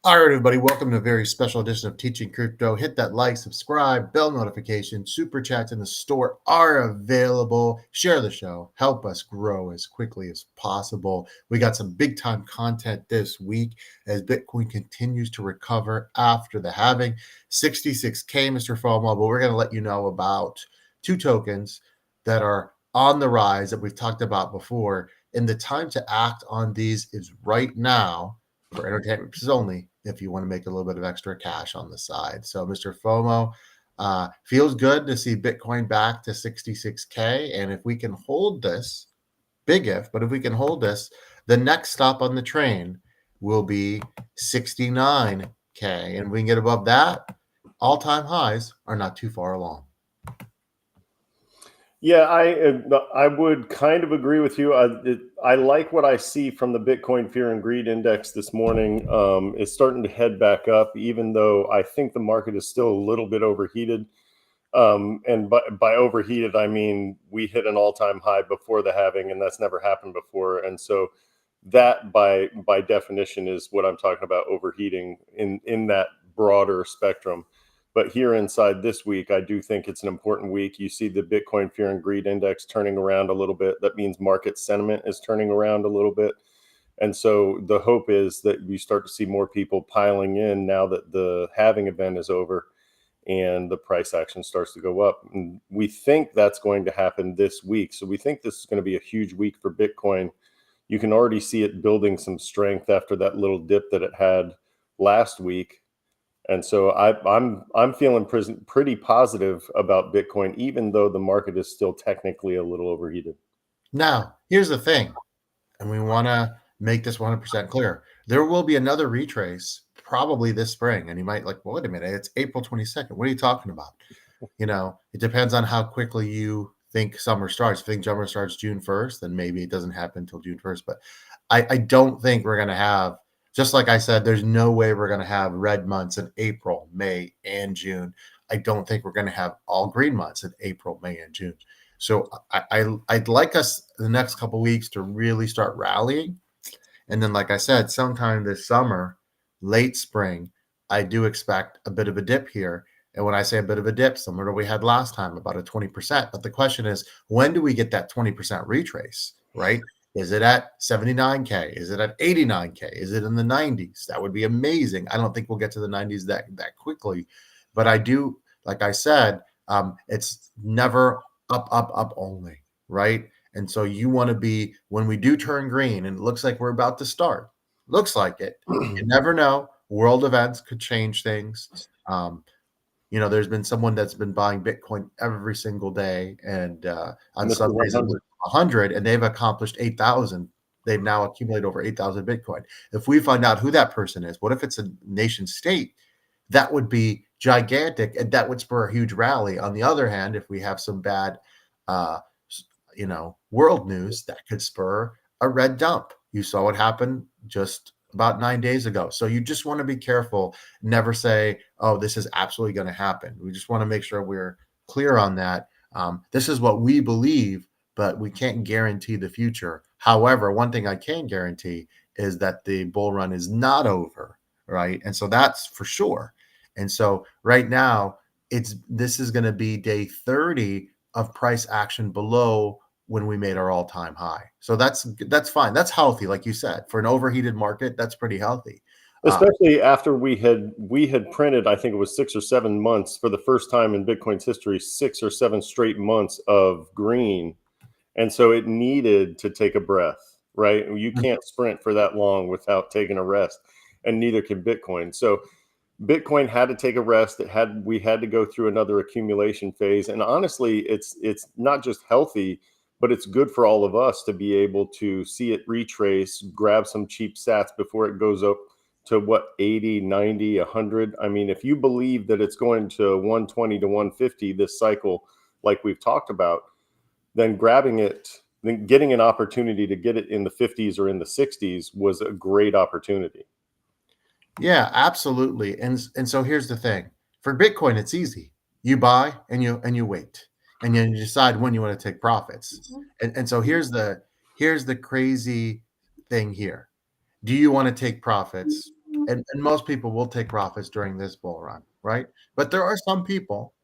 All right, everybody, welcome to a very special edition of Teaching Crypto. Hit that like, subscribe, bell notification, super chats in the store are available. Share the show, help us grow as quickly as possible. We got some big time content this week as Bitcoin continues to recover after the halving. 66K, Mr. FOMO, but we're going to let you know about two tokens that are on the rise that we've talked about before. And the time to act on these is right now for entertainment purposes only if you want to make a little bit of extra cash on the side. So Mr. FOMO, feels good to see Bitcoin back to 66K. And if we can hold this, big if, but if we can hold this, the next stop on the train will be 69K. And we can get above that, all-time highs are not too far along. Yeah, I would kind of agree with you. I like what I see from the Bitcoin Fear and Greed Index this morning. It's starting to head back up, even though I think the market is still a little bit overheated. And by overheated, I mean we hit an all-time high before the halving, and that's never happened before. And so that, by definition, is what I'm talking about, overheating in that broader spectrum. But here inside this week, I do think it's an important week. You see the Bitcoin Fear and Greed Index turning around a little bit. That means market sentiment is turning around a little bit. And so the hope is that we start to see more people piling in now that the halving event is over and the price action starts to go up. And we think that's going to happen this week. So we think this is going to be a huge week for Bitcoin. You can already see it building some strength after that little dip that it had last week. And so I'm feeling pretty positive about Bitcoin, even though the market is still technically a little overheated. Now, here's the thing, and we want to make this 100% clear. There will be another retrace probably this spring. And you might like, well, wait a minute, it's April 22nd. What are you talking about? It depends on how quickly you think summer starts. If you think summer starts June 1st, then maybe it doesn't happen until June 1st. But I don't think we're going to have, just like I said, there's no way we're going to have red months in April, May, and June. I don't think we're going to have all green months in April, May, and June. So I'd like us the next couple of weeks to really start rallying. And then, like I said, sometime this summer, late spring, I do expect a bit of a dip here. And when I say a bit of a dip, similar to what we had last time, about a 20%. But the question is, when do we get that 20% retrace, right? Is it at 79K? Is it at 89K? Is it in the 90s? That would be amazing. I don't think we'll get to the 90s that quickly. But I do, like I said, it's never up only, right? And so you want to be, when we do turn green, and it looks like we're about to start, looks like it. You never know. World events could change things. There's been someone that's been buying Bitcoin every single day, and on some days 100, and they've accomplished 8,000. They've now accumulated over 8,000 Bitcoin. If we find out who that person is, what if it's a nation state? That would be gigantic, and that would spur a huge rally. On the other hand, if we have some bad world news, that could spur a red dump. You saw what happened just about 9 days ago. So you just want to be careful. Never say, oh, this is absolutely going to happen. We just want to make sure we're clear on that. This is what we believe, but we can't guarantee the future. However, one thing I can guarantee is that the bull run is not over, right? And so that's for sure. And so right now, this is going to be day 30 of price action below when we made our all-time high. So that's fine. That's healthy, like you said. For an overheated market, that's pretty healthy. Especially after we had printed, I think it was 6 or 7 months for the first time in Bitcoin's history, 6 or 7 straight months of green. And so it needed to take a breath, right? You can't sprint for that long without taking a rest, and neither can Bitcoin. So Bitcoin had to take a rest. We had to go through another accumulation phase. And honestly, it's not just healthy, but it's good for all of us to be able to see it retrace, grab some cheap sats before it goes up to 80, 90, 100. I mean, if you believe that it's going to 120 to 150 this cycle, like we've talked about, then grabbing it, then getting an opportunity to get it in the 50s or in the 60s was a great opportunity. Yeah, absolutely. And so here's the thing. For Bitcoin, it's easy. You buy and you wait. And then you decide when you want to take profits. And so here's the crazy thing here. Do you want to take profits and most people will take profits during this bull run, right? But there are some people,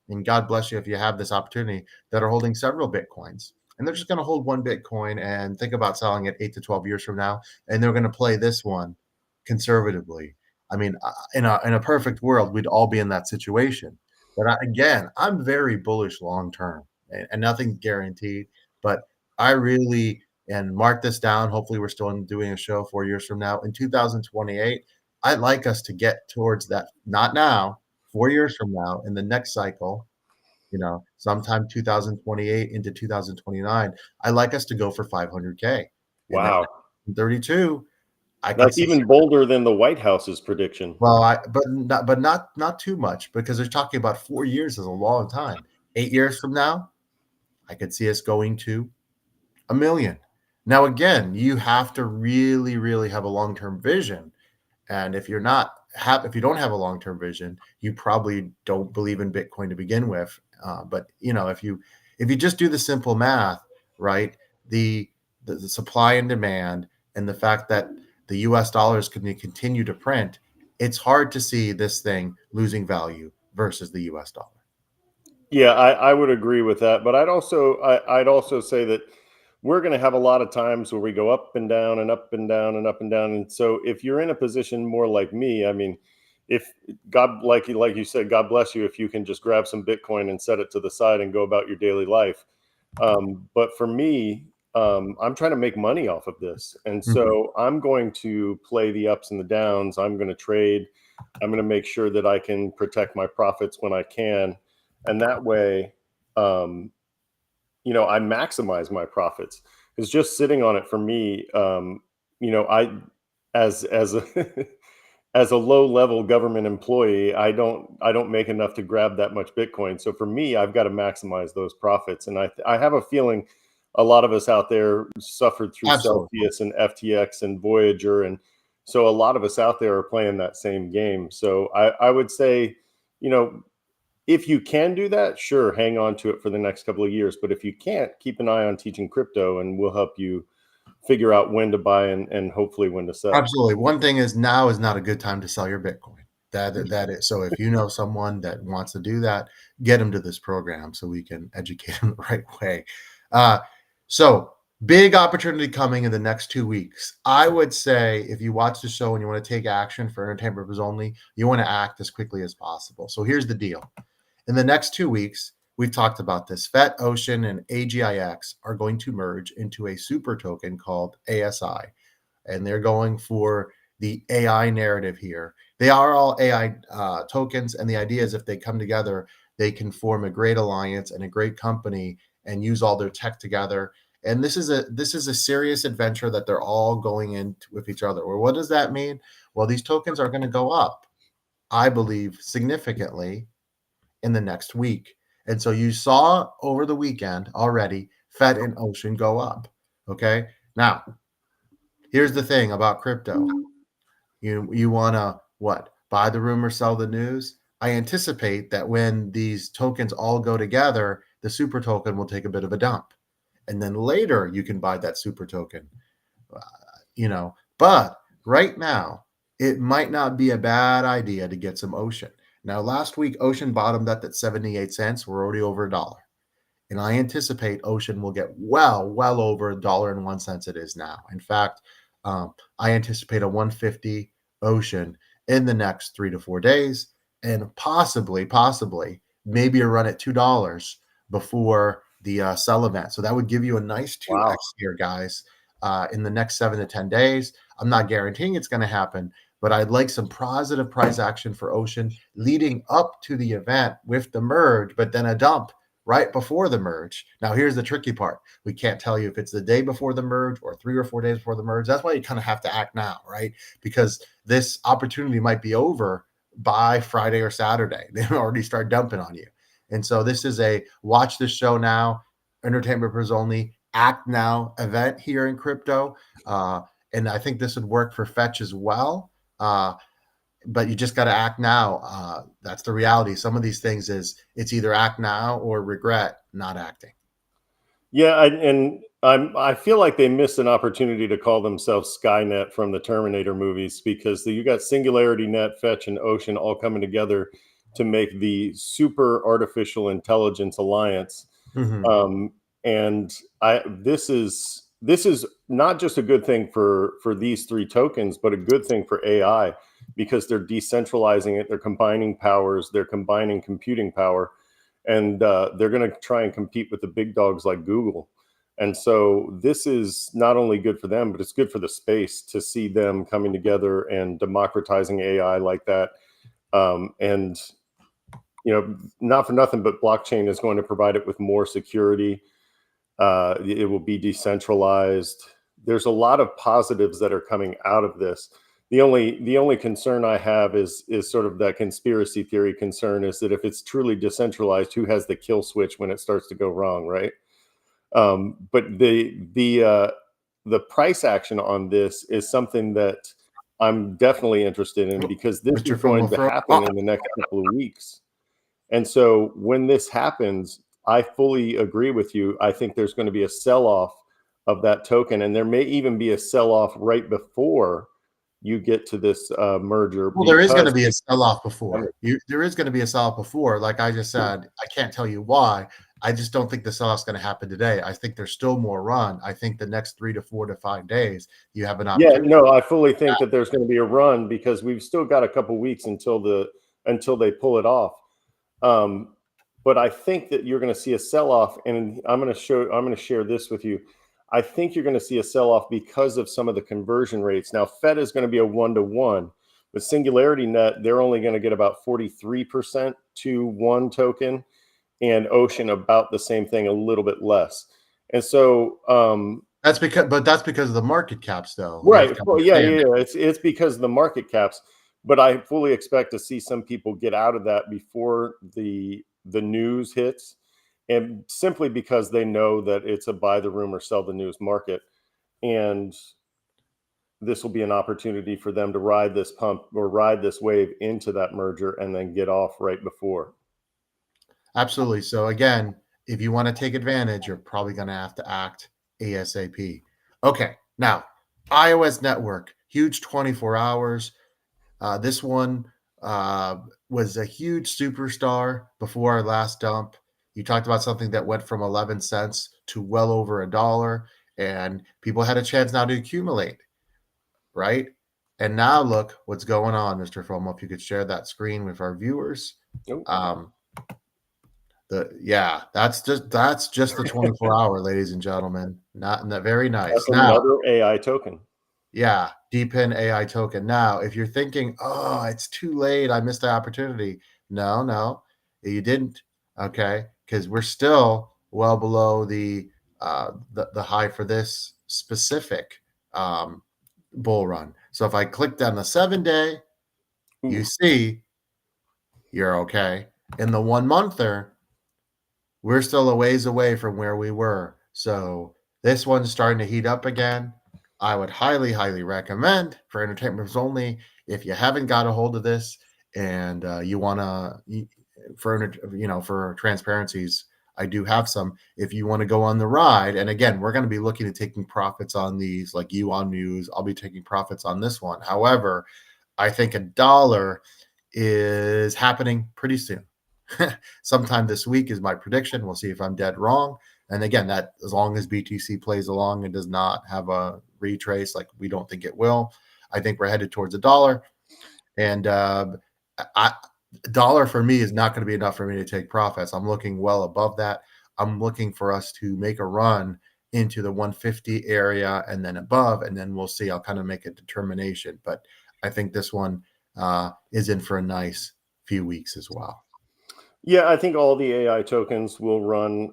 and God bless you if you have this opportunity, that are holding several Bitcoins. And they're just going to hold one Bitcoin and think about selling it 8 to 12 years from now. And they're going to play this one conservatively. I mean, in a perfect world, we'd all be in that situation. But again, I'm very bullish long term, and nothing guaranteed. But I really, and mark this down. Hopefully, we're still doing a show 4 years from now. In 2028, I'd like us to get towards that, not now, 4 years from now, in the next cycle, sometime 2028 into 2029, I'd like us to go for 500K. And then Wow. 32, I could That's see. even bolder than the White House's prediction. Well, but not too much, because they're talking about 4 years is a long time. 8 years from now, I could see us going to 1 million. Now, again, you have to really, really have a long-term vision. And if you don't have a long-term vision, you probably don't believe in Bitcoin to begin with. But if you just do the simple math, right, the supply and demand, and the fact that the U.S. dollars can continue to print, it's hard to see this thing losing value versus the U.S. dollar. Yeah, I would agree with that, but I'd also say that we're going to have a lot of times where we go up and down and up and down and up and down. And so if you're in a position more like me, I mean, if God, like you said, God bless you if you can just grab some Bitcoin and set it to the side and go about your daily life. But for me, I'm trying to make money off of this, and Mhm. so I'm going to play the ups and the downs. I'm going to trade. I'm going to make sure that I can protect my profits when I can, and that way, um, I maximize my profits. Because just sitting on it for me, I as a as a low level government employee, I don't make enough to grab that much Bitcoin. So for me, I've got to maximize those profits, and I have a feeling a lot of us out there suffered through Absolutely. Celsius and FTX and Voyager, and so a lot of us out there are playing that same game. So I would say, you know, if you can do that, sure, hang on to it for the next couple of years. But if you can't, keep an eye on teaching crypto, and we'll help you figure out when to buy and hopefully when to sell. Absolutely. One thing is, now is not a good time to sell your Bitcoin. That is so. If you know someone that wants to do that, get them to this program so we can educate them the right way. Uh, so big opportunity coming in the next 2 weeks. I would say if you watch the show and you want to take action for entertainment purposes only, you want to act as quickly as possible. So here's the deal. In the next 2 weeks, we've talked about this. FET, Ocean, and AGIX are going to merge into a super token called ASI, and they're going for the AI narrative here. They are all AI tokens, and the idea is if they come together, they can form a great alliance and a great company and use all their tech together. And this is a serious adventure that they're all going in with each other. Well, what does that mean? Well, these tokens are going to go up, I believe, significantly in the next week. And so you saw over the weekend already Fed and Ocean go up. Okay. Now, here's the thing about crypto. You want to what? Buy the rumor, sell the news. I anticipate that when these tokens all go together, the super token will take a bit of a dump. And then later you can buy that super token. Uh, but right now it might not be a bad idea to get some Ocean. Now, last week Ocean bottomed up at 78 cents. We're already over a dollar. And I anticipate Ocean will get well over $1.01 it is now. In fact, I anticipate a 150 Ocean in the next 3 to 4 days, and possibly, maybe a run at $2 before the sell event. So that would give you a nice Wow. 2x here, guys, in the next 7 to 10 days. I'm not guaranteeing it's going to happen, but I'd like some positive price action for Ocean leading up to the event with the merge, but then a dump right before the merge. Now, here's the tricky part. We can't tell you if it's the day before the merge or 3 or 4 days before the merge. That's why you kind of have to act now, right? Because this opportunity might be over by Friday or Saturday. They already start dumping on you. And so this is a watch this show now, entertainment purposes only, act now event here in crypto. And I think this would work for Fetch as well. But you just got to act now. That's the reality. Some of these things is it's either act now or regret not acting. Yeah, and I feel like they missed an opportunity to call themselves Skynet from the Terminator movies, because you got Singularity Net, Fetch, and Ocean all coming together to make the Super Artificial Intelligence Alliance. Mhm. And this is not just a good thing for these three tokens, but a good thing for AI, because they're decentralizing it, they're combining powers, they're combining computing power, and they're going to try and compete with the big dogs like Google. And so this is not only good for them, but it's good for the space to see them coming together and democratizing AI like that. And not for nothing, but blockchain is going to provide it with more security. It will be decentralized. There's a lot of positives that are coming out of this. The only concern I have is sort of that conspiracy theory concern, is that if it's truly decentralized, who has the kill switch when it starts to go wrong, right? But the price action on this is something that I'm definitely interested in, because this Mr. is going FOMO to throw. happen in the next couple of weeks. And so when this happens, I fully agree with you. I think there's going to be a sell-off of that token, and there may even be a sell-off right before you get to this merger. Well, there is going to Because be a sell-off before. There is going to be a sell-off before. Like I just said, I can't tell you why. I just don't think the sell-off's going to happen today. I think there's still more run. I think the next 3 to 4 to 5 days, you have an yeah, opportunity. no, I fully think that there's going to be a run, because we've still got a couple weeks until they pull it off. But I think that you're going to see a sell-off, and I'm going to share this with you. I think you're going to see a sell-off because of some of the conversion rates. Now, Fed is going to be a 1-to-1. With Singularity Net, they're only going to get about 43% to one token, and Ocean about the same thing, a little bit less. And so, That's because of the market caps, though. You have right, to well, yeah, understand that. it's because of the market caps, but I fully expect to see some people get out of that before the news hits, and simply because they know that it's a buy the rumor, sell the news market, and this will be an opportunity for them to ride this pump or ride this wave into that merger and then get off right before. Absolutely. So again, if you want to take advantage, you're probably going to have to act ASAP. Okay. Now, iOS network, huge 24 hours. This one was a huge superstar before our last dump. You talked about something that went from 11 cents to well over $1, and people had a chance now to accumulate, right? And now look what's going on, Mr. FOMO. If you could share that screen with our viewers. Nope. That's just the 24-hour, ladies and gentlemen. Not very nice. That's Now, another AI token. yeah, DPIN AI token. Now, if you're thinking, oh, it's too late, I missed the opportunity. No, you didn't. Okay, because we're still well below the high for this specific bull run. So if I clicked on the 7-day, you see you're okay. In the 1-monther, we're still a ways away from where we were. So this one's starting to heat up again. I would highly, highly recommend for entertainment only. If you haven't got a hold of this and you want to, for transparencies, I do have some. If you want to go on the ride, and again, we're going to be looking at taking profits on these, like you on news. I'll be taking profits on this one. However, I think $1 is happening pretty soon. Sometime this week is my prediction. We'll see if I'm dead wrong. And again, that as long as BTC plays along and does not have a retrace, like we don't think it will, I think we're headed towards $1. And dollar for me is not going to be enough for me to take profits. I'm looking well above that. I'm looking for us to make a run into the 150 area and then above, and then we'll see. I'll kind of make a determination. But I think this one is in for a nice few weeks as well. Yeah, I think all the AI tokens will run,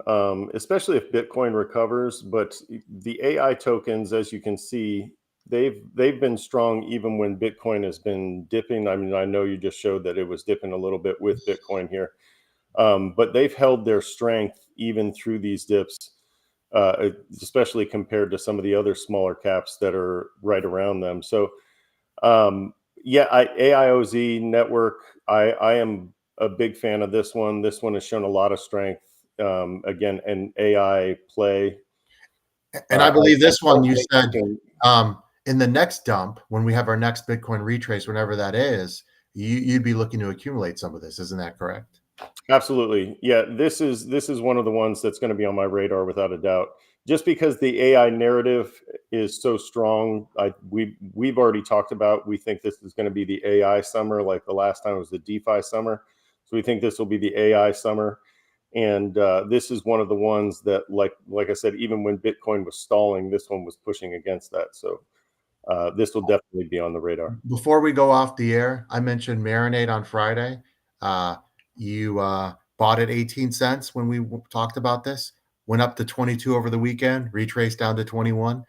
especially if Bitcoin recovers. But the AI tokens, as you can see, they've been strong even when Bitcoin has been dipping. I mean, I know you just showed that it was dipping a little bit with Bitcoin here, but they've held their strength even through these dips, especially compared to some of the other smaller caps that are right around them. So, yeah, AIOZ network, I am a big fan of this one. This one has shown a lot of strength. Again, an AI play. And I believe this one you think said we in the next dump, when we have our next Bitcoin retrace, whenever that is, you'd be looking to accumulate some of this. Isn't that correct? absolutely. Yeah, this is one of the ones that's going to be on my radar without a doubt. Just because the AI narrative is so strong, we've already talked about. We think this is going to be the AI summer, like the last time it was the DeFi summer. So we think this will be the AI summer, and this is one of the ones that, like I said, even when Bitcoin was stalling, this one was pushing against that. So this will definitely be on the radar. Before we go off the air, I mentioned Marinade on Friday. You bought at 18 cents when we talked about this, went up to 22 over the weekend, retraced down to 21.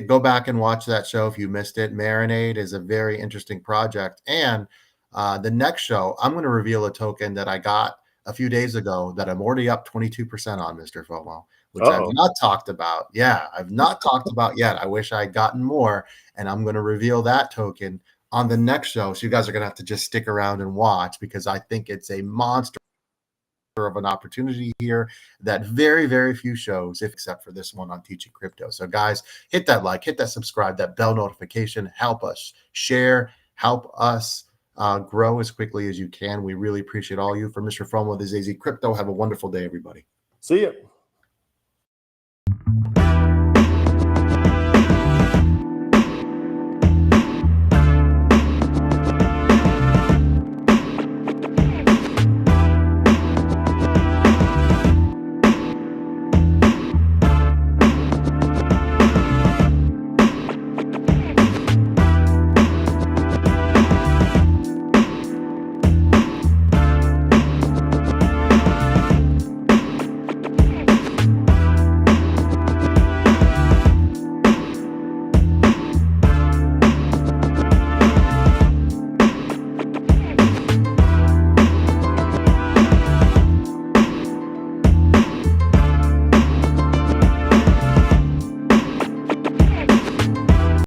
Go back and watch that show if you missed it. Marinade is a very interesting project. And the next show, I'm going to reveal a token that I got a few days ago that I'm already up 22% on, Mr. FOMO, which I've Uh-oh. not talked about. Yeah, I've not talked about yet. I wish I had gotten more, and I'm going to reveal that token on the next show. So you guys are going to have to just stick around and watch, because I think it's a monster of an opportunity here that very, very few shows, except for this one on Teaching Crypto. So guys, hit that like, hit that subscribe, that bell notification, help us share, help us grow as quickly as you can. We really appreciate all you. For Mr. FOMO, this is AZcrypto. Have a wonderful day, everybody. See ya.